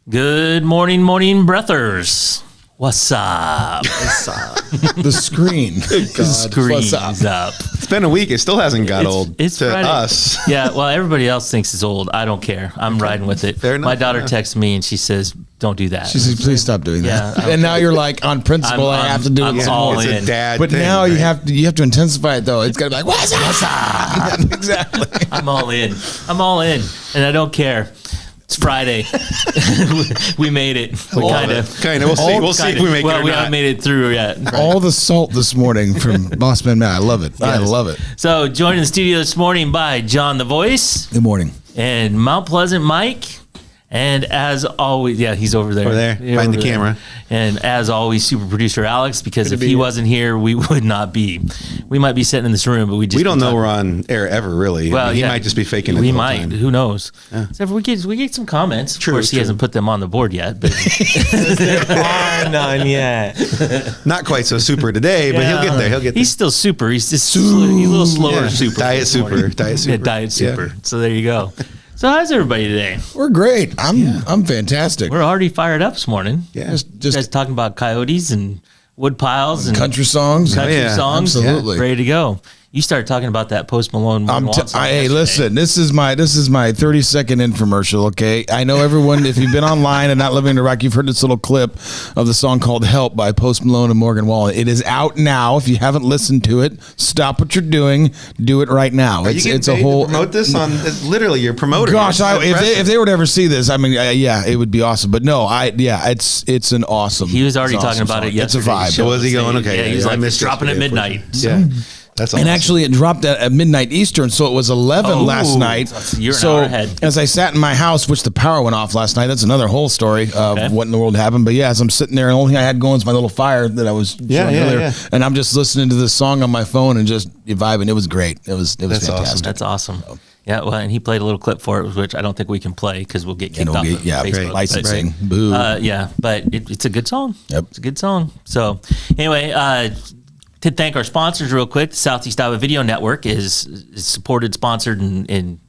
Good morning, breathers. What's up? The screen. The screen's up. It's been a week. It still hasn't got old It's to Friday. us. Yeah, well, everybody else thinks it's old. I don't care. I'm riding with it. Fair enough, My daughter yeah. texts me and she says, "Don't do that." She says, "Please stop doing that." Yeah, And now you're like, on principle, I have to do I'm it. all It's in. a dad But thing, now right? you have to intensify it though. It's got to be like, what's up? Exactly. I'm all in. I'm all in, and I don't care. It's Friday. We made it. We Love it. Kinda. We'll see. We'll see if we make well, it or we not. haven't made it through yet. All the salt this morning from Boss Man Matt. I love it. I Yes. love it. So, joined in the studio this morning by John the Voice Good morning. and Mount Pleasant Mike. And as always, yeah, he's over there. Over there, Yeah, behind over the there. camera. And as always, super producer Alex, because if be he here. wasn't here, we would not be. We might be sitting in this room, but we just We don't be know talking. we're on air ever, really. Well, I mean, he yeah. might just be faking it. We the whole might. time. Who knows? So we get some comments. True, Of course, he true. hasn't put them on the board yet. But None yet. Not quite so super today, but he'll get there. He'll get there. he's still super. He's just he's a little slower Yeah. super. Diet this super. morning. Diet super. Yeah, diet Yeah. super. So there you go. So how's everybody today? We're great. I'm fantastic. We're already fired up this morning. Yeah. Just You guys talking about coyotes and wood piles and country songs. country yeah, songs. absolutely. Ready to go. You started talking about that Post Malone. One Wall song Hey, yesterday. listen. This is my 30-second infomercial. Okay, I know everyone. If you've been online and not living in Iraq, you've heard this little clip of the song called "Help" by Post Malone and Morgan Wallen. It is out now. If you haven't listened to it, stop what you're doing. Do it right now. Are you getting It's a paid whole. to promote this on literally your promoter. Gosh, It's impressive. if they were to ever see this, I mean, yeah, it would be awesome. But no, it's an awesome. He was already it's an talking awesome about song. it yesterday. It's a vibe. So was he going? Okay, Yeah, he was I like, missed it's dropping at yesterday, midnight. Yeah, that's awesome. And actually, it dropped at midnight Eastern, so it was 11 Oh, last night. so you're an so hour ahead. as I sat in my house, which the power went off last night, that's another whole story of Okay. what in the world happened. But yeah, as I'm sitting there, and the only thing I had going was my little fire that I was showing earlier, yeah. and I'm just listening to this song on my phone and just vibing. It was great. It was That's awesome. fantastic. That's awesome. Yeah, well, and he played a little clip for it, which I don't think we can play because we'll get kicked And off it'll of get, Facebook. but- licensing. Boo. Yeah, but it's a good song. Yep. It's a good song. So anyway, to thank our sponsors real quick, the Southeast Iowa Video Network is supported, sponsored, and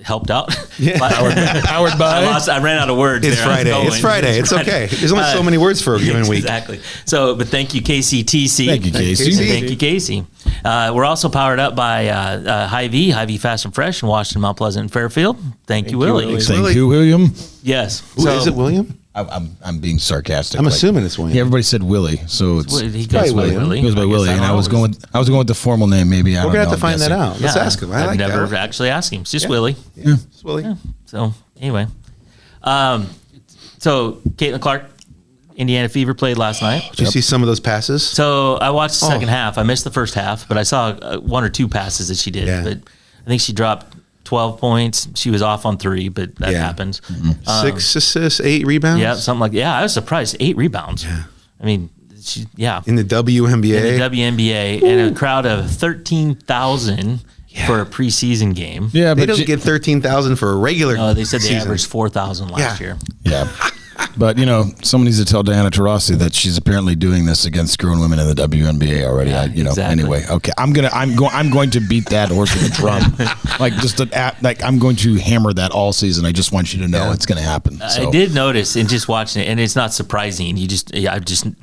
helped out. Yeah. Powered by. I ran out of words. It's there. I was Friday. going. It's Friday. It's okay. There's only so many words for a given week. Exactly. So, but thank you, KCTC. Thank you, Casey. And thank you, Casey. We're also powered up by Hy-Vee Fast and Fresh in Washington, Mount Pleasant, and Fairfield. Thank you, Willie. Willie. Thank you, William. Yes. Ooh, is it William? I'm being sarcastic. I'm like- assuming it's William. Yeah, everybody said Willie, so it's He probably goes by William. Willie. It goes by I guess Willie, I and don't I was know. going with the formal name. Maybe I We're don't gonna know, have to I'm find that guessing. out. Let's ask him. I I've like never that. actually asked him. It's just Willie. It's Willie. So anyway, so Caitlin Clark, Indiana Fever played last night. Did you see some of those passes? So I watched the second half. I missed the first half, but I saw one or two passes that she did. Yeah. But I think she dropped 12 points. She was off on 3, but that Yeah. happens. 6 assists, 8 rebounds. Yeah, something like I was surprised. 8 rebounds. Yeah. I mean, In the WNBA. in the WNBA and a crowd of 13,000 for a preseason game. Yeah, They but don't get 13,000 for a regular. They said they season. averaged 4,000 last Yeah. year. yeah. But someone needs to tell Diana Taurasi that she's apparently doing this against grown women in the WNBA already. Yeah, exactly. Anyway, okay. I'm going to beat that horse with a drum. I'm going to hammer that all season. I just want you to know it's going to happen. So. I did notice in just watching it, and it's not surprising. I've just,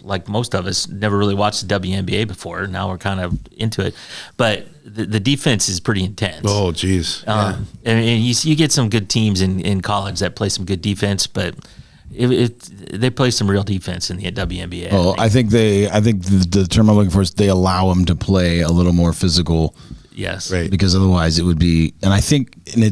like most of us, never really watched the WNBA before. Now we're kind of into it, but the defense is pretty intense. Oh, geez. And you get some good teams in college that play some good defense, but they play some real defense in the WNBA. Oh, I think the term I'm looking for is they allow them to play a little more physical. Yes. Right. Because otherwise it would be, and it's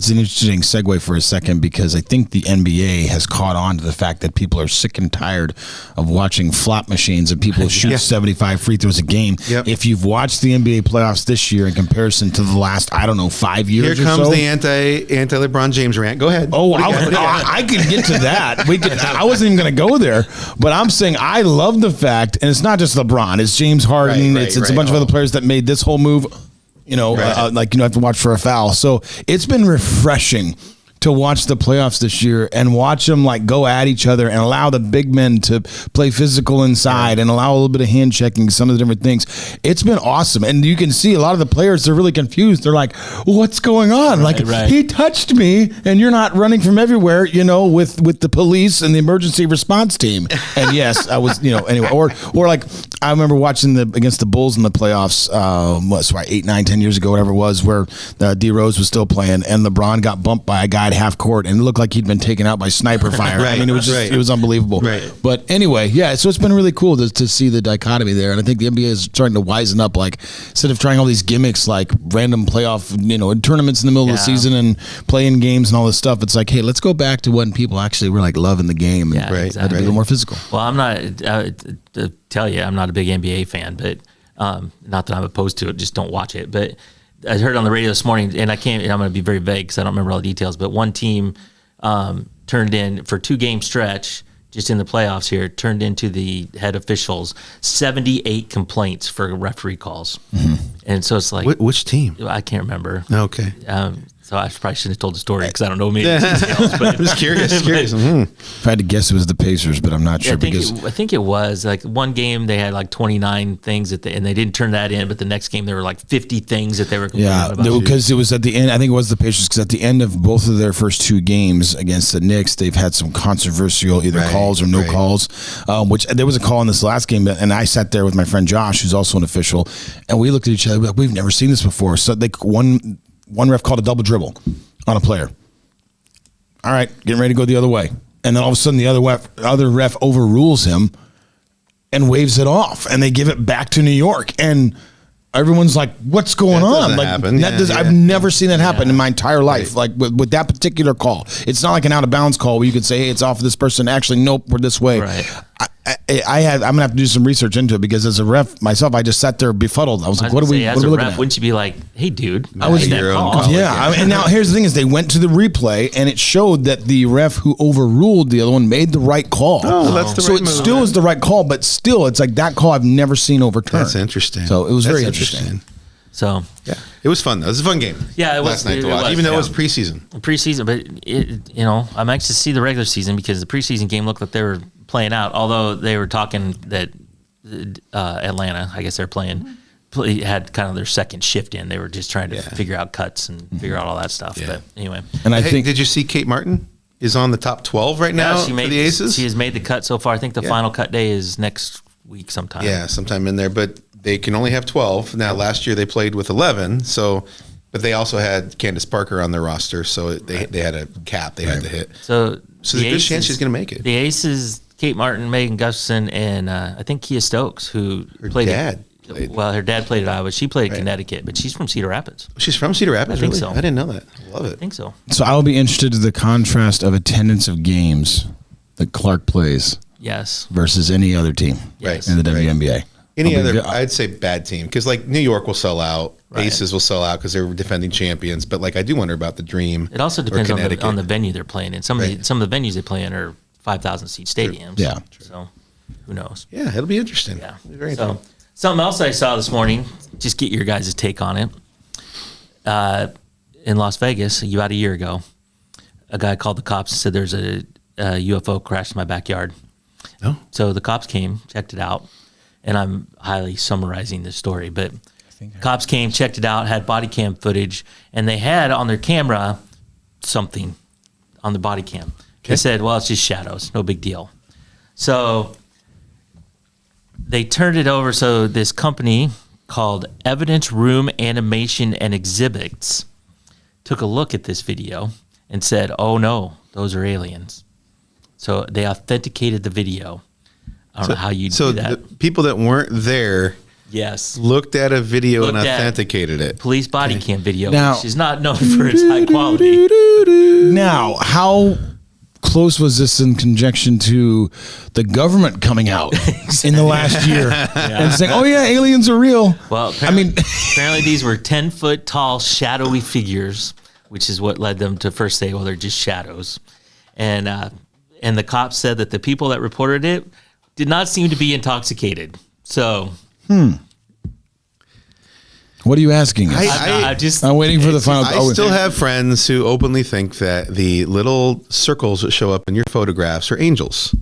an interesting segue for a second because I think the NBA has caught on to the fact that people are sick and tired of watching flop machines and people shoot Yeah. 75 free throws a game. Yep. If you've watched the NBA playoffs this year in comparison to the last, 5 years Here or comes so. the anti LeBron James rant. Go ahead. Oh, What do you got? What do you got? I could get to that. I wasn't even going to go there, but I'm saying I love the fact, and it's not just LeBron. It's James Harden. Right, it's a right. bunch of other players that made this whole move. Have to watch for a foul. So it's been refreshing to watch the playoffs this year and watch them like go at each other and allow the big men to play physical inside and allow a little bit of hand checking, some of the different things. It's been awesome. And you can see a lot of the players, they're really confused. They're like, what's going on? Right. He touched me and you're not running from everywhere, with the police and the emergency response team. And yes, I was, anyway, or like I remember watching against the Bulls in the playoffs, 8, 9, 10 years ago, whatever it was, where D Rose was still playing and LeBron got bumped by a guy at half court and it looked like he'd been taken out by sniper fire. Right, I mean, it was just, right. it was unbelievable. Right. But anyway, yeah, so it's been really cool to see the dichotomy there. And I think the NBA is starting to wisen up, like instead of trying all these gimmicks like random playoff, tournaments in the middle of the season and playing games and all this stuff. It's like, hey, let's go back to when people actually were like loving the game and Right, exactly. a little more physical. Well, I'm not, to tell you, I'm not a big NBA fan, but not that I'm opposed to it, just don't watch it. But I heard on the radio this morning, and I'm going to be very vague because I don't remember all the details, but one team turned in for 2-game stretch just in the playoffs here, turned into the head officials 78 complaints for referee calls. Mm-hmm. And so it's like, Which team? I can't remember. Okay. So I probably shouldn't have told the story because I don't know many details. But I'm just curious. If I had to guess, it was the Pacers, but I'm not sure I think it was like one game they had like 29 things and they didn't turn that in, but the next game there were like 50 things that they were complaining about. Because it was at the end. I think it was the Pacers because at the end of both of their first 2 games against the Knicks, they've had some controversial either calls or no calls. Which there was a call in this last game, and I sat there with my friend Josh, who's also an official, and we looked at each other. Like, we've never seen this before. So one ref called a double dribble on a player. All right, getting ready to go the other way. And then all of a sudden the other ref overrules him and waves it off. And they give it back to New York. And everyone's like, what's going on? Like, happen. I've never seen that happen in my entire life. Like with that particular call. It's not like an out of bounds call where you could say, hey, it's off of this person. Actually, nope, we're this way. Right. I'm gonna have to do some research into it because as a ref myself, I just sat there befuddled. I was like, "What are we looking ref, at?" Wouldn't you be like, "Hey, dude, I was made that your own call." call. Yeah, and now here's the thing: is they went to the replay and it showed that the ref who overruled the other one made the right call. Oh, that's the so right it move, still man. is the right call, but still, it's like that call I've never seen overturned. That's interesting. So it was That's very interesting. So Yeah, it was fun though. It was a fun game. Yeah, it was. last night to It watch, was, even though yeah. it was preseason. preseason, but I'm anxious to see the regular season because the preseason game looked like they were playing out. Although they were talking that Atlanta, I guess they're had kind of their second shift in. They were just trying to figure out cuts and figure out all that stuff. Yeah. But anyway, And I Hey, think did you see Kate Martin is on the top 12 right now she for made the Aces? She has made the cut so far. I think the final cut day is next week sometime. Yeah, sometime in there, but they can only have 12. Now, last year they played with 11, but they also had Candace Parker on their roster, so they had a cap they had to hit. So there's a good chance she's going to make it. The Aces, Kate Martin, Megan Gustafson, and I think Kia Stokes, who played. dad played. Well, her dad played at Iowa. She played at Connecticut, but she's from Cedar Rapids. She's from Cedar Rapids, I think really? so. I didn't know that. I love it. I think so. so. I'll be interested in the contrast of attendance of games that Clark plays Yes. versus any other team Right. in the WNBA. Any I'll be other, ve- I'd say bad team, because like New York will sell out, Aces will sell out because they're defending champions. But like I do wonder about the Dream. It also or depends Connecticut. on the venue they're playing in. Some of the venues they play in are 5,000 seat stadiums. Yeah. So who knows? Yeah, it'll be interesting. Yeah. It'll be very So interesting. something else I saw this morning. Just get your guys' take on it. In Las Vegas, about a year ago, a guy called the cops and said there's a UFO crashed in my backyard. No. So the cops came, checked it out, and I'm highly summarizing this story, but cops came, checked it out, had body cam footage, and they had on their camera something on the body cam. They said, well, it's just shadows, no big deal. So they turned it over. So this company called Evidence Room Animation and Exhibits took a look at this video and said, oh no, those are aliens. So they authenticated the video. I don't know how you So do that. the people that weren't there Yes. looked at a video and Looked at authenticated it. Police body cam video, Now- which is not known for its high quality. Now, how close was this in conjunction to the government coming out in the last year and saying, "Oh yeah, aliens are real"? Well, apparently these were 10-foot tall, shadowy figures, which is what led them to first say, "Well, they're just shadows." And the cops said that the people that reported it did not seem to be intoxicated. So, Well, What are you asking us? I I'm waiting for the final. I still have friends who openly think that the little circles that show up in your photographs are angels.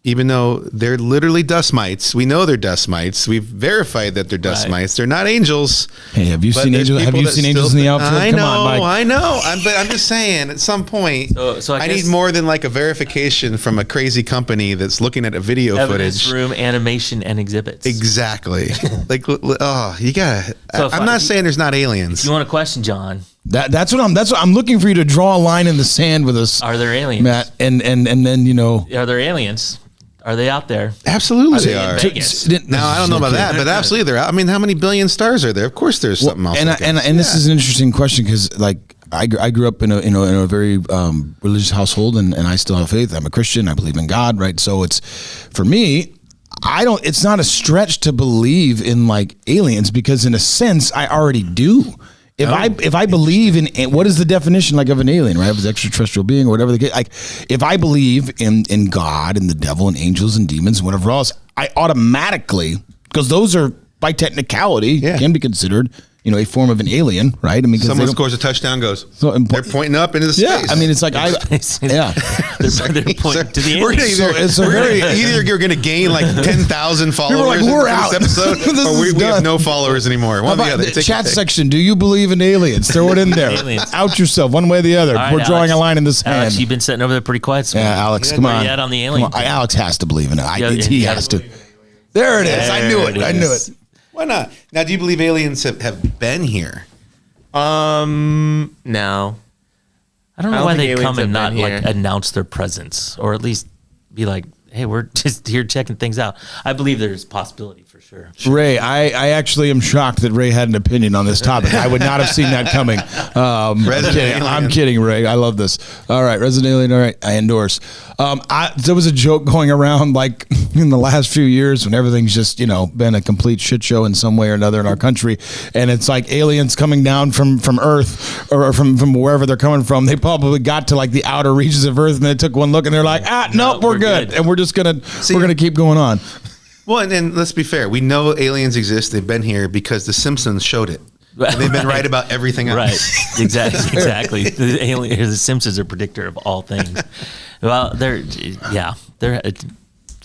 Even though they're literally dust mites. We know they're dust mites. We've verified that they're dust mites. They're not angels. Hey, have you But seen there's angels? Have people you that seen angels still in the think- outfield? I Come know, on, Mike. I know. But I'm just saying, at some point, So I I guess- need more than like a verification from a crazy company that's looking at a video Evidence footage. room, animation, and exhibits. Exactly. You gotta. So if I'm not saying there's not aliens. If you want to question John, That's what I'm looking for you to draw a line in the sand with us, are there aliens? Matt, and then Are there aliens? Are they out there? Absolutely, they in are. Vegas? Now I don't know about that, but absolutely they're out. I mean, how many billion stars are there? Of course, there's something else. And this is an interesting question because like I grew up in a very religious household and I still have faith. I'm a Christian. I believe in God, right? So it's for me. It's not a stretch to believe in like aliens because in a sense I already do. If I believe in what is the definition like of an alien, right? Of an extraterrestrial being or whatever the case, like if I believe in God and the devil and angels and demons and whatever else, I automatically, because those are by technicality can be considered, a form of an alien, right? I mean, someone scores a touchdown, goes. So they're pointing up into the space. yeah, I mean, it's like they're pointing to the We're aliens. either you're going to gain like 10,000 followers like, we're in out. this episode, This or is we have done. no followers anymore. One or the other. the Take your chat pick. section, do you believe in aliens? Throw it in there. Aliens. Out yourself, one way or the other. All right, We're drawing Alex. a line in the sand. Alex, you've been sitting over there pretty quiet. So Yeah, Alex, come Where on. you at on the Come alien? on. Alex has to believe in it. Yeah, He yeah. has to. There it is. I knew it. I knew it. Why not? Now, do you believe aliens have been here? No. I don't know I don't why think they aliens come and have not been like here. announce their presence, or at least be like, "Hey, we're just here checking things out." I believe there's possibility for sure. Ray, I actually am shocked that Ray had an opinion on this topic. I would not have seen that coming. I'm kidding, Ray. I love this. All right, Resident Alien. All right, I endorse. There was a joke going around like in the last few years when everything's just been a complete shit show in some way or another in our country, and it's like aliens coming down from Earth or from wherever they're coming from. They probably got to like the outer reaches of Earth and they took one look and they're like, nope, we're good, and we're just gonna keep going on. Well, and let's be fair. We know aliens exist. They've been here because The Simpsons showed it. And they've been right about everything else. Right. Exactly. The Simpsons are predictor of all things. Well,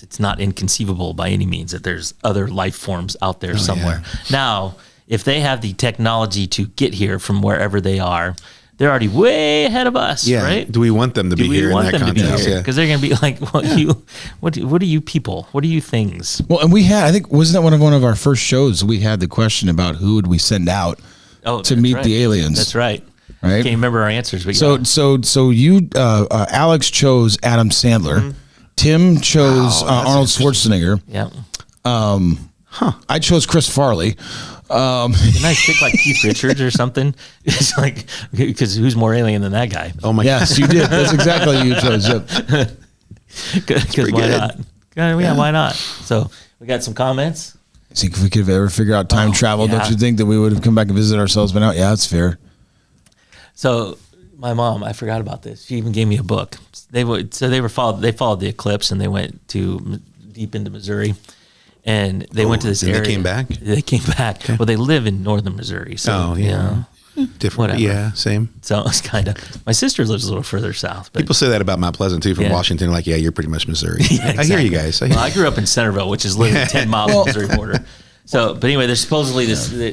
it's not inconceivable by any means that there's other life forms out there somewhere. Now, if they have the technology to get here from wherever they are, they're already way ahead of us, Yeah. right? Do we want them to be here in that context? Yeah. Because they're going to be like, what are you people? What are you things? Well, and we had, I think, wasn't that one of our first shows? We had the question about who would we send out to that's meet right. the aliens. That's right. Right? Can't remember our answers. But So you, Alex chose Adam Sandler. Tim chose Arnold Schwarzenegger. yeah. I chose Chris Farley. Didn't I pick like Keith Richards or something? It's like, because who's more alien than that guy? Oh my Yes, you did. That's exactly who you chose. Yep. Because why good. not? Yeah, why not? So we got some comments. I think if we could have ever figured out time travel, yeah. don't you think that we would have come back and visited ourselves? But out, yeah, that's fair. So my mom, I forgot about this. She even gave me a book. They followed the eclipse and they went deep into Missouri, and they went to this and they area. came back? They came back. Well, they live in northern Missouri, so Different. Whatever. Yeah, same. So it's kind of. My sister lives a little further south. But People say that about Mount Pleasant too, from Yeah. Washington. Like, yeah, you're pretty much Missouri. Yeah, I hear you exactly. guys. Well, I grew up in Centerville, which is literally 10 miles from the Missouri border. So, but anyway, there's supposedly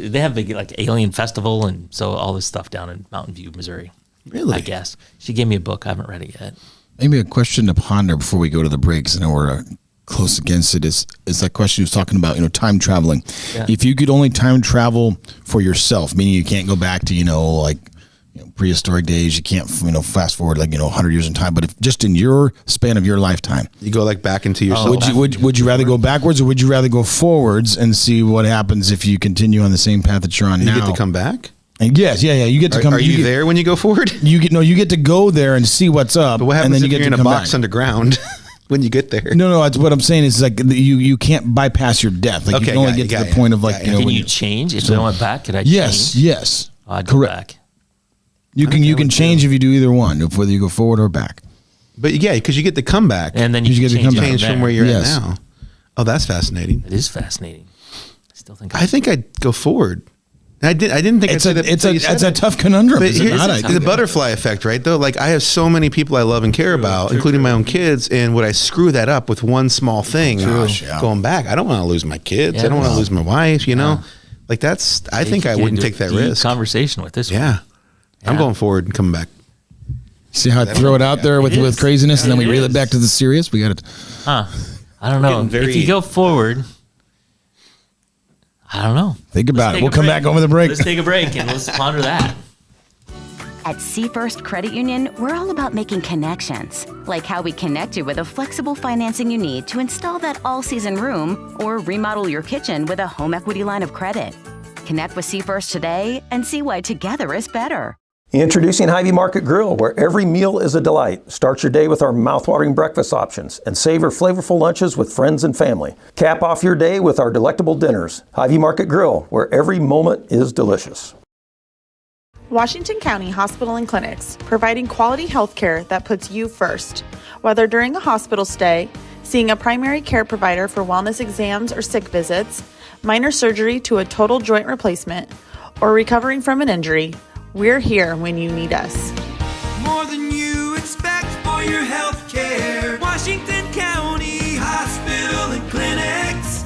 they have a big like alien festival, and so all this stuff down in Mountain View, Missouri. Really? I guess she gave me a book. I haven't read it yet. Maybe a question to ponder before we go to the breaks, and then we're close against it. Is that question he was talking about? time traveling. Yeah. If you could only time travel for yourself, meaning you can't go back to prehistoric days, you can't fast forward 100 years in time, but if just in your span of your lifetime, You go like back into yourself. would you rather go backwards or would you rather go forwards and see what happens if you continue on the same path that you're on you now? get to come back? And yes, you get to come. Are you there when you go forward? You get to go there and see what's up. But what and happens then you if get you're to in a come box back. underground when you get there? No, that's what I'm saying is like you can't bypass your death. Like you Okay, can only got get it, to got the it. point of Got it. Can when you change if I went back? Could I? Yes, change? yes. Oh, I'd go Correct. back. You can change if you do either one, if whether you go forward or back. But yeah, because you get to come back And then You you get to can come change, back. change there. from where you're Yes. at now. Oh, that's fascinating. It is fascinating. I still think. I think I'd go forward. I didn't think It's I'd say that. it's a tough conundrum. But Is it here's not? the butterfly effect, right? Though, like I have so many people I love and care about, including my own kids, and would I screw that up with one small thing? Going back, I don't want to lose my kids. I don't want to lose my wife. You know, like that's. I think I wouldn't take that risk. Conversation with this. Yeah. I'm going forward and coming back. See how I throw it out there with craziness, and then we reel it back to the serious. We got it. I don't know. If you go forward, I don't know. Think about it. We'll come back over the break. Let's take a break and let's ponder that. At Seafirst Credit Union, we're all about making connections, like how we connect you with a flexible financing you need to install that all-season room or remodel your kitchen with a home equity line of credit. Connect with Seafirst today and see why together is better. Introducing Hy-Vee Market Grill, where every meal is a delight. Start your day with our mouthwatering breakfast options and savor flavorful lunches with friends and family. Cap off your day with our delectable dinners. Hy-Vee Market Grill, where every moment is delicious. Washington County Hospital and Clinics, providing quality health care that puts you first. Whether during a hospital stay, seeing a primary care provider for wellness exams or sick visits, minor surgery to a total joint replacement, or recovering from an injury, we're here when you need us. More than you expect for your health care. Washington County Hospital and Clinics.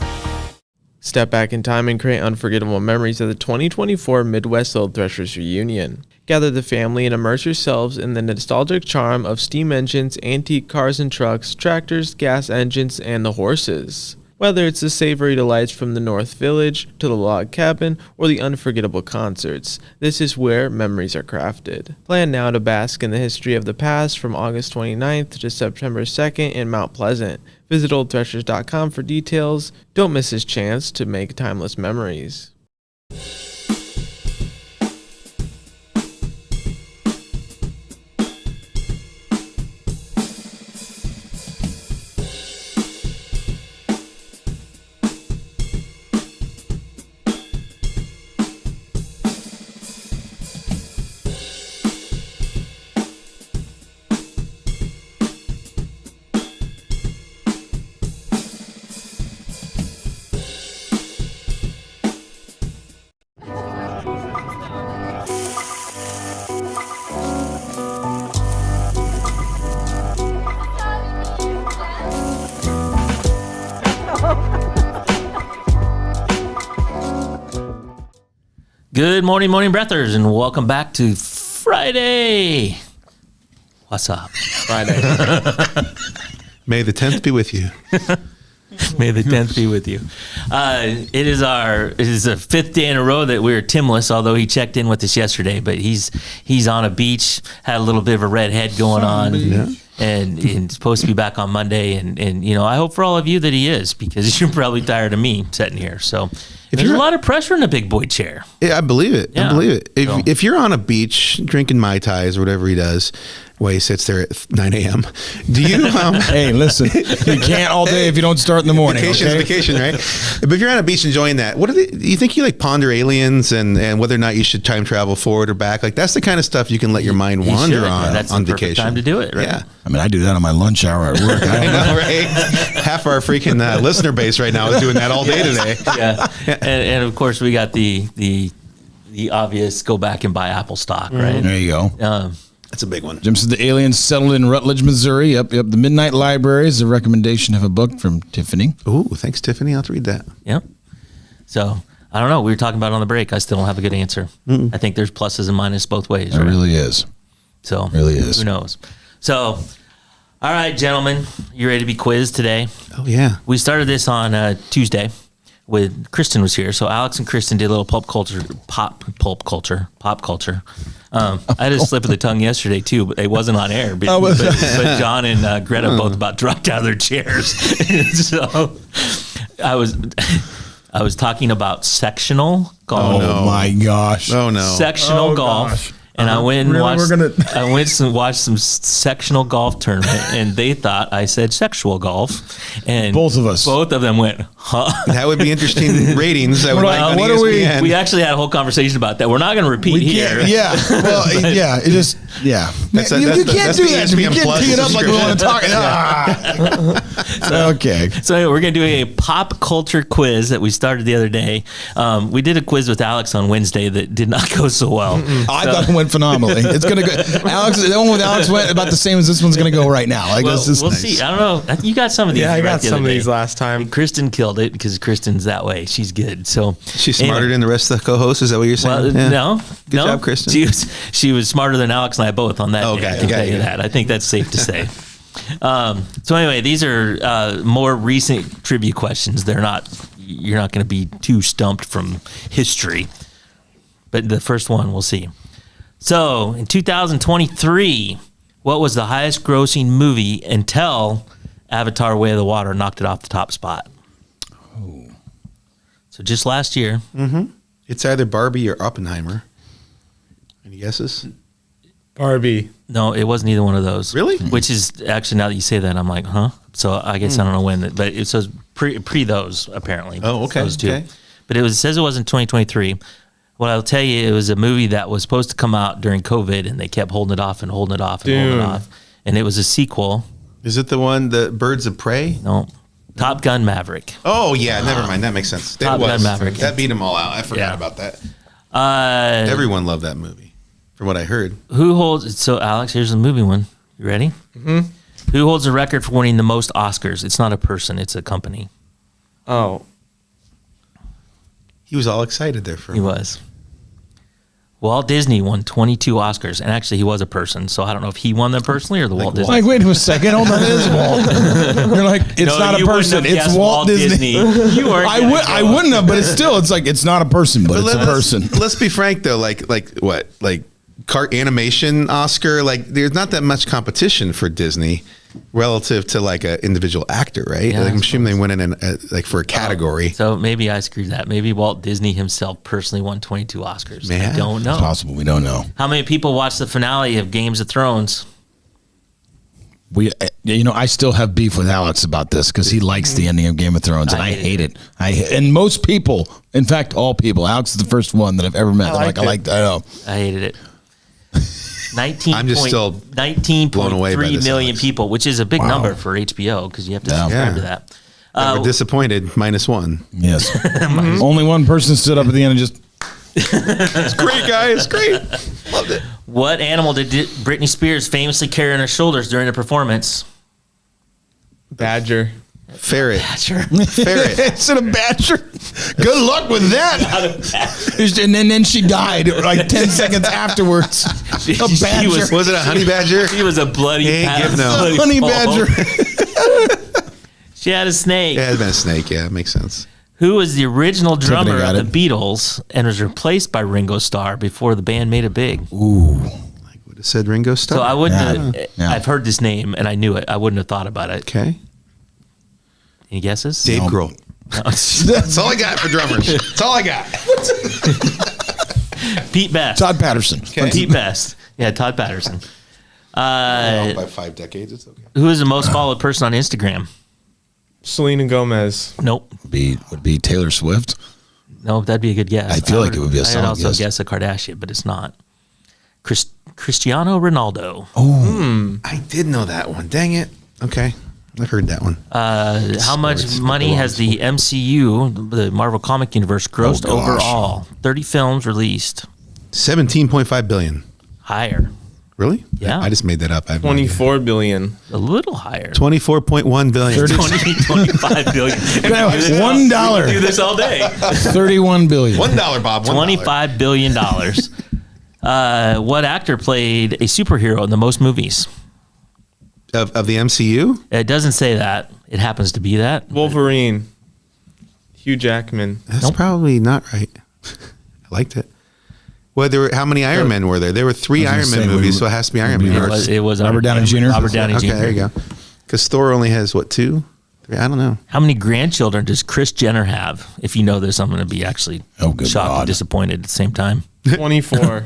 Step back in time and create unforgettable memories of the 2024 Midwest Little Threshers Reunion. Gather the family and immerse yourselves in the nostalgic charm of steam engines, antique cars and trucks, tractors, gas engines, and the horses. Whether it's the savory delights from the North Village to the log cabin or the unforgettable concerts, this is where memories are crafted. Plan now to bask in the history of the past from August 29th to September 2nd in Mount Pleasant. Visit oldthreshers.com for details. Don't miss this chance to make timeless memories. Good morning, breathers, and welcome back to Friday. What's up? Friday. May the 10th be with you. May the 10th be with you. It is the fifth day in a row that we're Timless, although he checked in with us yesterday, but he's on a beach, had a little bit of a red head going on. And supposed to be back on Monday. And you know, I hope for all of you that he is, because you're probably tired of me sitting here. So there's a lot of pressure in a big boy chair. Yeah, I believe it. Yeah. I believe it. If you're on a beach drinking Mai Tais or whatever he does, while he sits there at 9 a.m., do you? Hey, listen, you can't all day if you don't start in the morning. Vacation, right? But if you're on a beach enjoying that, do you think you like ponder aliens and whether or not you should time travel forward or back? Like that's the kind of stuff you can let your mind wander on. That's on the perfect vacation. time to do it, right? Yeah. I mean, I do that on my lunch hour at work. I know, right? Half our freaking listener base right now is doing that all day today. Yeah, and of course we got the obvious go back and buy Apple stock, right? There you go. That's a big one. Jim says the aliens settled in Rutledge, Missouri. Yep. The Midnight Library is a recommendation of a book from Tiffany. Ooh, thanks, Tiffany. I'll have to read that. Yep. So I don't know. We were talking about it on the break. I still don't have a good answer. I think there's pluses and minuses both ways. It Right? really is. So really is. Who knows? So, all right, gentlemen, you ready to be quizzed today? Oh yeah. We started this on Tuesday with Kristen was here. So Alex and Kristen did a little pop culture. I had a slip of the tongue yesterday too, but it wasn't on air. But John and Greta both about dropped out of their chairs. So I was talking about sectional golf. Oh, no. Oh my gosh. Oh no. Sectional golf. Gosh. And I went and Really? watched. We're gonna- I went and watched some sectional golf tournament, and they thought I said sexual golf. And Both of us. both of them went, huh? That would be interesting ratings. I would Right, like on what are we- ESPN. We actually had a whole conversation about that. We're not going to repeat here. Yeah. Well, yeah. It just, yeah. That's you the- can't that's do the that to me. You ESPN can't Plus tee it up like we want to talk. Okay. So anyway, we're going to do a pop culture quiz that we started the other day. We did a quiz with Alex on Wednesday that did not go so well. I thought it went phenomenally. It's gonna go. Alex, the one with Alex went about the same as this one's gonna go right now. Like Well, this is we'll nice. see. I don't know. You got some of these. Yeah, I right got the some other of day. these last time. Kristen killed it because Kristen's that way. She's good. So She's smarter than the rest of the co-hosts. Is that what you're saying? Well, Yeah. no, Good no. job, Kristen. She was smarter than Alex and I both on that. Okay, day, I can got tell you you. that. I think that's safe to say. So anyway, these are more recent trivia questions. They're not. You're not going to be too stumped from history. But the first one, we'll see. So in 2023, what was the highest grossing movie until Avatar: Way of the Water knocked it off the top spot? Oh. So just last year. It's either Barbie or Oppenheimer. Any guesses? Barbie. No, it wasn't either one of those. Really? Which is actually, now that you say that, I'm like, huh? So I guess I don't know when, but it says pre those apparently. Oh, okay, Those two. okay. But it says it was in 2023. What I'll tell you, it was a movie that was supposed to come out during COVID, and they kept holding it off and holding it off and holding it Dune. off. And it was a sequel. Is it the one, the Birds of Prey? No, Top Gun Maverick. Oh, yeah. Never mind. That makes sense. Top Gun Maverick. That beat them all out. I forgot Yeah. about that. Everyone. Everyone loved that movie, from what I heard. Who holds? So Alex, here's the movie one. You ready? Mm-hmm. Who holds the record for winning the most Oscars? It's not a person; it's a company. Oh, He was all excited there for a He moment. was. Walt Disney won 22 Oscars, and actually he was a person, so I don't know if he won them personally or the Walt Disney. Like, wait a second, hold on, it is Walt. You're like, it's No, not a you wouldn't person, have it's guessed Walt Disney. You weren't. I wouldn't have, but it's still, it's like, it's not a person, but it's a person. Let's be frank though. Like what? Like animation Oscar. Like there's not that much competition for Disney relative to like an individual actor, right? Yeah, like, I I'm assuming they went in like for a category. So maybe I screwed that. Maybe Walt Disney himself personally won 22 Oscars. I Man. don't know. It's possible, we don't know. How many people watched the finale of Games of Thrones? I still have beef with Alex about this because he likes the ending of Game of Thrones, and I hate it. And most people, in fact, all people. Alex is the first one that I've ever met. I know. I hated it. 19. I'm just still blown away by 19.3 this, million Alex. people, which is a big number for HBO because you have to subscribe Yeah. to that. We're disappointed. -1. Yes. Only one person stood up at the end and just. It's great, guys. Great. Loved it. What animal did Britney Spears famously carry on her shoulders during the performance? Badger. Ferret. Sure. Ferret. It's a badger. Good luck with that. And then she died like 10 seconds afterwards. A badger. Was it a honey badger? She was a bloody, He ain't give no. bloody Honey ball. badger. She had a snake. Yeah, it had been a snake. Yeah, it makes sense. Who was the original drummer got of the Beatles and was replaced by Ringo Starr before the band made it big? Ooh. Would have said Ringo Starr. So I wouldn't. Yeah. I've heard this name and I knew it. I wouldn't have thought about it. Okay. Any guesses? Dave Grohl. That's all I got for drummers. That's all I got. Pete Best. Todd Patterson. Pete Best. Yeah, Todd Patterson. By 5 decades, it's okay. Who is the most followed person on Instagram? Selena Gomez. Nope. Would be Taylor Swift. No, that'd be a good guess. I feel like it would be a I'd solid also guess. guess a Kardashian, but it's not. Cristiano Ronaldo. I did know that one. Dang it. Okay. I've heard that one. How much money has the MCU, the Marvel Comic Universe, grossed Oh, gosh. overall? 30 films released. $17.5 billion. Higher. Really? Yeah. I just made that up. I have no idea. 24 billion. A little higher. 24.1 billion. 25 billion. $1. Do this all day. 31 billion. $1, Bob. $25 billion. What actor played a superhero in the most movies? Of the MCU? It doesn't say that. It happens to be that. Wolverine. Hugh Jackman. That's probably not right. I liked it. Well, how many Iron Men were there? There were 3 Iron Man movies, so it has to be Iron Man. It was Robert Downey Jr.? Robert Downey Okay, Jr. there you go. Because Thor only has, 2? 3? I don't know. How many grandchildren does Kris Jenner have? If you know this, I'm going to be actually Oh, good shocked God. and disappointed at the same time. 24.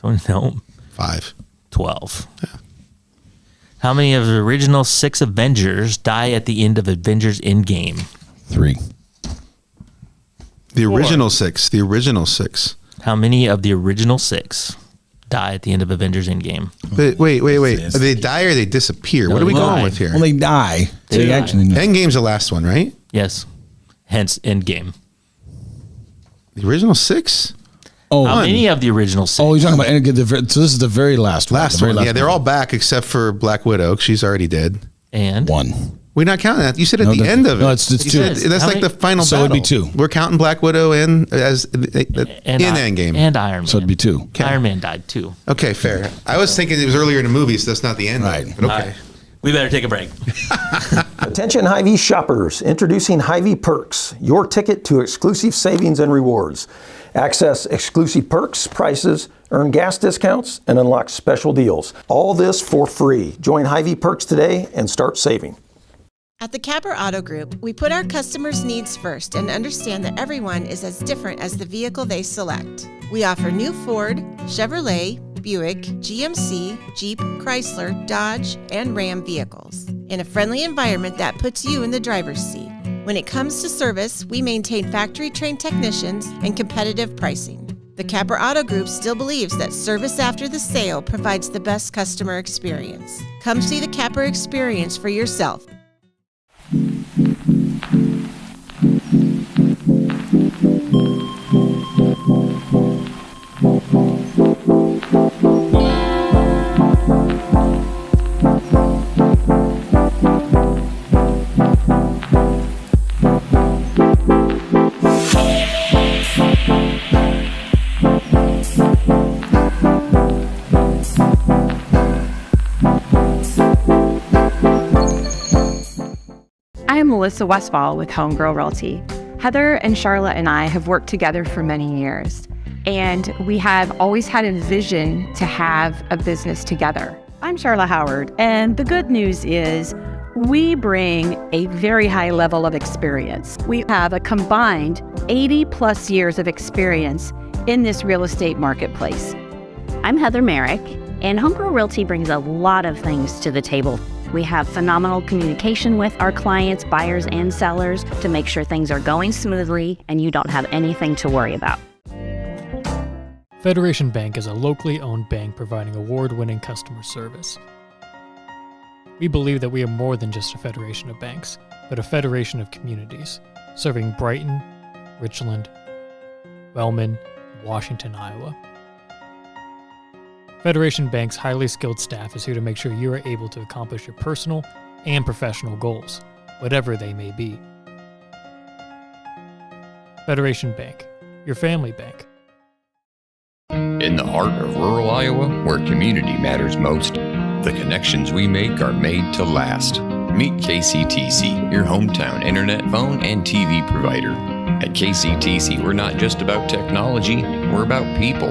No. 5. 12. How many of the original 6 Avengers die at the end of Avengers Endgame? 3. The original 6. The original 6. How many of the original 6 die at the end of Avengers Endgame? Wait. Do they die or they disappear? No, What are we they going die. with here? Well, they die. They die. actually Endgame's the last one, right? Yes. Hence Endgame. The original 6? Oh, How many of the original 6? oh, you're talking about. So this is the very last one. Last the very one. Yeah, they're one. all back except for Black Widow. She's already dead. And 1. We're not counting that. You said at No, the end of it. no, it's You 2. said that's How like many- the final So battle. it'd be 2. We're counting Black Widow in as in Endgame. And Iron Man. So it'd be 2. Iron Man died too. Okay, fair. I was thinking it was earlier in the movie, so that's not the end. Right. But okay. All right. We better take a break. Attention Hy-Vee shoppers, introducing Hy-Vee Perks, your ticket to exclusive savings and rewards. Access exclusive perks, prices, earn gas discounts, and unlock special deals. All this for free. Join Hy-Vee Perks today and start saving. At the Capper Auto Group, we put our customers' needs first and understand that everyone is as different as the vehicle they select. We offer new Ford, Chevrolet, Buick, GMC, Jeep, Chrysler, Dodge, and Ram vehicles in a friendly environment that puts you in the driver's seat. When it comes to service, we maintain factory-trained technicians and competitive pricing. The Capper Auto Group still believes that service after the sale provides the best customer experience. Come see the Capper experience for yourself. I'm Melissa Westfall with Homegirl Realty. Heather and Charlotte and I have worked together for many years, and we have always had a vision to have a business together. I'm Charlotte Howard, and the good news is we bring a very high level of experience. We have a combined 80 plus years of experience in this real estate marketplace. I'm Heather Merrick, and Homegirl Realty brings a lot of things to the table. We have phenomenal communication with our clients, buyers, and sellers to make sure things are going smoothly and you don't have anything to worry about. Federation Bank is a locally owned bank providing award-winning customer service. We believe that we are more than just a federation of banks, but a federation of communities, serving Brighton, Richland, Wellman, and Washington, Iowa. Federation Bank's highly skilled staff is here to make sure you are able to accomplish your personal and professional goals, whatever they may be. Federation Bank, your family bank. In the heart of rural Iowa, where community matters most, the connections we make are made to last. Meet KCTC, your hometown internet, phone, and TV provider. At KCTC, we're not just about technology, we're about people.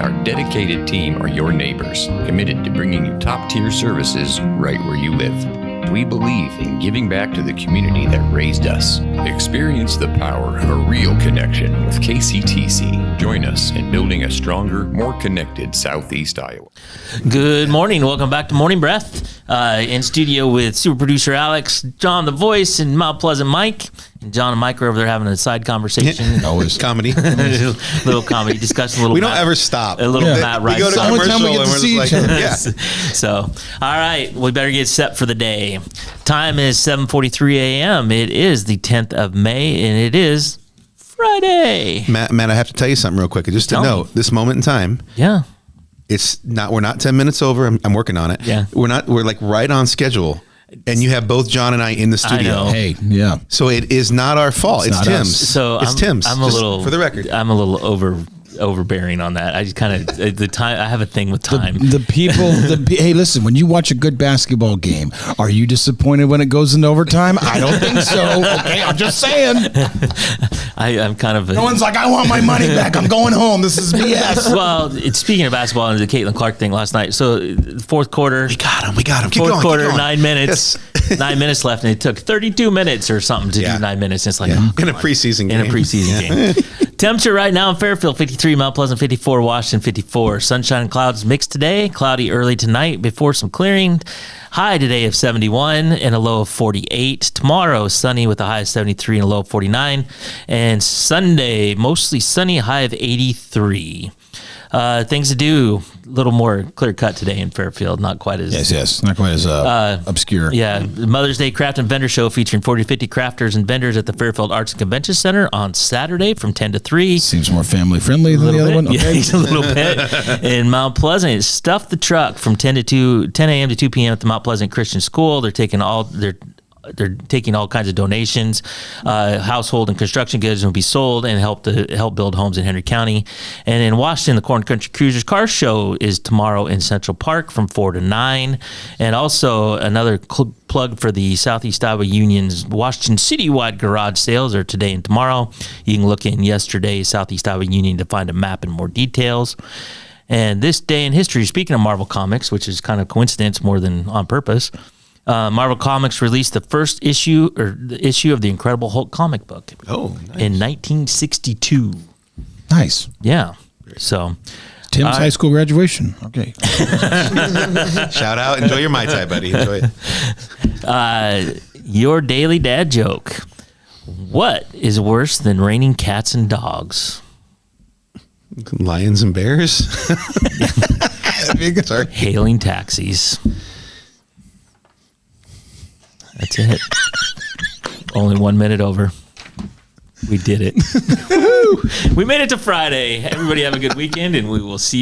Our dedicated team are your neighbors, committed to bringing you top-tier services right where you live. We believe in giving back to the community that raised us. Experience the power of a real connection with KCTC. Join us in building a stronger, more connected Southeast Iowa. Good morning. Welcome back to Morning Breath. In studio with super producer Alex, John the Voice, and Mount Pleasant Mike. And John and Mike are over there having a side conversation. Always comedy. Little comedy discussion. A little we don't ever stop. A little Matt Rice. We go to commercial and we're just like, yeah. So, all right, we better get set for the day. Time is 7:43 a.m. It is the 10th of May, and it is Friday. Matt, I have to tell you something real quick. Just to note, this moment in time. Yeah. We're not 10 minutes over. I'm working on it. Yeah. We're like right on schedule. And you have both John and I in the studio. I know. Hey, yeah. So it is not our fault. It's Tim's. us. So it's Tim's. I'm a little, for the record. I'm a little overbearing on that. I just kind of the time. I have a thing with time. The people. Hey, listen. When you watch a good basketball game, are you disappointed when it goes into overtime? I don't think so. Okay, I'm just saying. I'm kind of. No one's like, I want my money back. I'm going home. This is BS. Well, speaking of basketball and the Caitlin Clark thing last night. So the fourth quarter, we got him. Keep fourth going, quarter, keep going. 9 minutes. Yes. 9 minutes left, and it took 32 minutes or something to do 9 minutes. And it's like in a preseason game. In a preseason game. Temperature right now in Fairfield, 53, Mount Pleasant, 54, Washington, 54. Sunshine and clouds mixed today. Cloudy early tonight before some clearing. High today of 71 and a low of 48. Tomorrow, sunny with a high of 73 and a low of 49. And Sunday, mostly sunny, high of 83. Things to do, a little more clear cut today in Fairfield, not quite as not quite as obscure. Yeah, the Mother's Day Craft and Vendor Show featuring 40 to 50 crafters and vendors at the Fairfield Arts and Convention Center on Saturday from 10 to 3. Seems more family friendly than the other one. Okay. Yeah, a little bit. In Mount Pleasant, Stuff the Truck from 10 a.m. to 2 p.m. at the Mount Pleasant Christian School. They're taking all kinds of donations. Household and construction goods will be sold and help build homes in Henry County. And in Washington, the Corn Country Cruisers Car Show is tomorrow in Central Park from 4 to 9. And also another plug for the Southeast Iowa Union's Washington Citywide garage sales are today and tomorrow. You can look in yesterday's Southeast Iowa Union to find a map and more details. And this day in history, speaking of Marvel Comics, which is kind of coincidence more than on purpose, Marvel Comics released the first issue of the Incredible Hulk comic book. Oh, nice. In 1962. Nice. Yeah. So Tim's high school graduation. Okay. Shout out. Enjoy your Mai Tai, buddy. Enjoy it. Your daily dad joke. What is worse than raining cats and dogs? Lions and bears? Sorry. Hailing taxis. That's it. Only 1 minute over. We did it. We made it to Friday. Everybody have a good weekend, and we will see you.